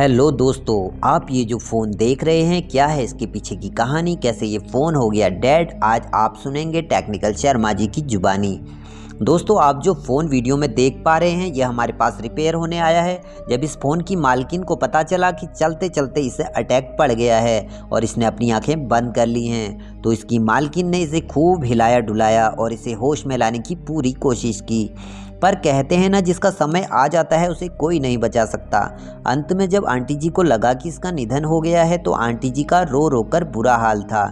Hello दोस्तों, आप ये जो फ़ोन देख रहे हैं, क्या है इसके पीछे की कहानी, कैसे ये फ़ोन हो गया डेड, आज आप सुनेंगे टेक्निकल शर्मा जी की ज़ुबानी। दोस्तों, आप जो फ़ोन वीडियो में देख पा रहे हैं, ये हमारे पास रिपेयर होने आया है। जब इस फ़ोन की मालकिन को पता चला कि चलते चलते इसे अटैक पड़ गया है और इसने अपनी आंखें बंद कर ली हैं, तो इसकी मालकिन ने इसे खूब हिलाया डुलाया और इसे होश में लाने की पूरी कोशिश की। पर कहते हैं ना, जिसका समय आ जाता है उसे कोई नहीं बचा सकता। अंत में जब आंटी जी को लगा कि इसका निधन हो गया है, तो आंटी जी का रो रो कर बुरा हाल था,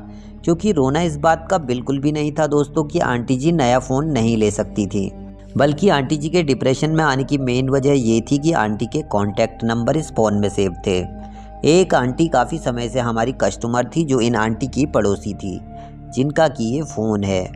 क्योंकि रोना इस बात का बिल्कुल भी नहीं था दोस्तों कि आंटी जी नया फ़ोन नहीं ले सकती थी। बल्कि आंटी जी के डिप्रेशन में आने की मेन वजह ये थी कि आंटी के कॉन्टैक्ट नंबर इस फ़ोन में सेव थे। एक आंटी काफ़ी समय से हमारी कस्टमर थी, जो इन आंटी की पड़ोसी थी, जिनका कि ये फ़ोन है।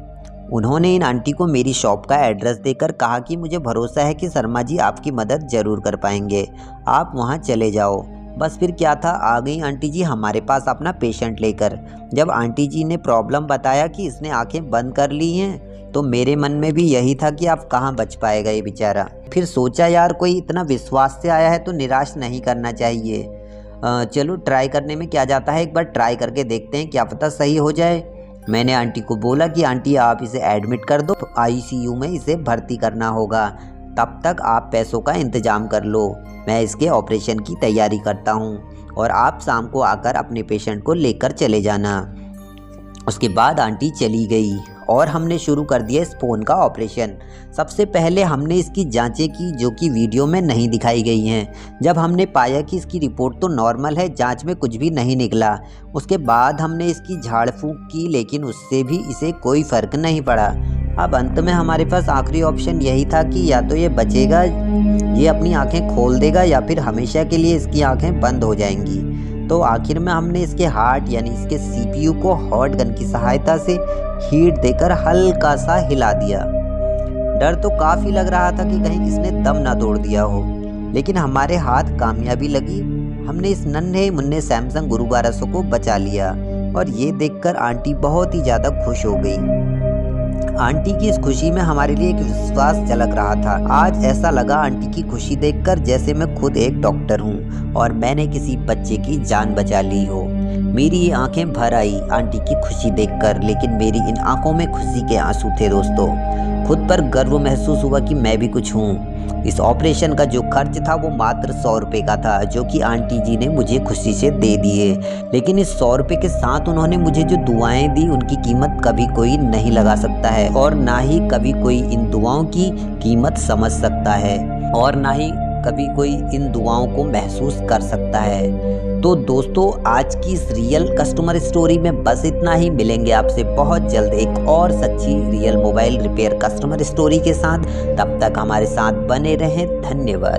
उन्होंने इन आंटी को मेरी शॉप का एड्रेस देकर कहा कि मुझे भरोसा है कि शर्मा जी आपकी मदद ज़रूर कर पाएंगे, आप वहां चले जाओ। बस फिर क्या था, आ गई आंटी जी हमारे पास अपना पेशेंट लेकर। जब आंटी जी ने प्रॉब्लम बताया कि इसने आंखें बंद कर ली हैं, तो मेरे मन में भी यही था कि अब कहाँ बच पाएगा ये बेचारा। फिर सोचा यार, कोई इतना विश्वास से आया है तो निराश नहीं करना चाहिए। चलो ट्राई करने में क्या जाता है, एक बार ट्राई करके देखते हैं, क्या पता सही हो जाए। मैंने आंटी को बोला कि आंटी आप इसे एडमिट कर दो, आईसीयू में इसे भर्ती करना होगा, तब तक आप पैसों का इंतज़ाम कर लो, मैं इसके ऑपरेशन की तैयारी करता हूँ और आप शाम को आकर अपने पेशेंट को लेकर चले जाना। उसके बाद आंटी चली गई और हमने शुरू कर दिया इस फ़ोन का ऑपरेशन। सबसे पहले हमने इसकी जांचें की, जो कि वीडियो में नहीं दिखाई गई हैं। जब हमने पाया कि इसकी रिपोर्ट तो नॉर्मल है, जांच में कुछ भी नहीं निकला, उसके बाद हमने इसकी झाड़ फूंक की, लेकिन उससे भी इसे कोई फ़र्क नहीं पड़ा। अब अंत में हमारे पास आखिरी ऑप्शन यही था कि या तो ये बचेगा, ये अपनी आँखें खोल देगा, या फिर हमेशा के लिए इसकी आँखें बंद हो जाएंगी। तो आखिर में हमने इसके हार्ट यानी इसके सीपीयू को हॉट गन की सहायता से हीट देकर हल्का सा हिला दिया। डर तो काफ़ी लग रहा था कि कहीं इसने दम ना तोड़ दिया हो, लेकिन हमारे हाथ कामयाबी लगी। हमने इस नन्हे मुन्ने सैमसंग गुरु 1200 को बचा लिया और ये देखकर आंटी बहुत ही ज़्यादा खुश हो गई। आंटी की इस खुशी में हमारे लिए एक विश्वास झलक रहा था। आज ऐसा लगा आंटी की खुशी देखकर जैसे मैं खुद एक डॉक्टर हूँ और मैंने किसी बच्चे की जान बचा ली हो। मेरी ये आंखें भर आई आंटी की खुशी देखकर, लेकिन मेरी इन आंखों में खुशी के आंसू थे दोस्तों। खुद पर गर्व महसूस हुआ कि मैं भी कुछ हूँ। इस ऑपरेशन का जो खर्च था वो मात्र 100 रुपये का था, जो कि आंटी जी ने मुझे खुशी से दे दिए। लेकिन इस 100 रुपये के साथ उन्होंने मुझे जो दुआएं दी, उनकी कीमत कभी कोई नहीं लगा सकता है, और ना ही कभी कोई इन दुआओं की कीमत समझ सकता है, और ना ही कभी कोई इन दुआओं को महसूस कर सकता है। तो दोस्तों, आज की इस रियल कस्टमर स्टोरी में बस इतना ही। मिलेंगे आपसे बहुत जल्द एक और सच्ची real mobile repair customer story के साथ। तब तक हमारे साथ बने रहें। धन्यवाद।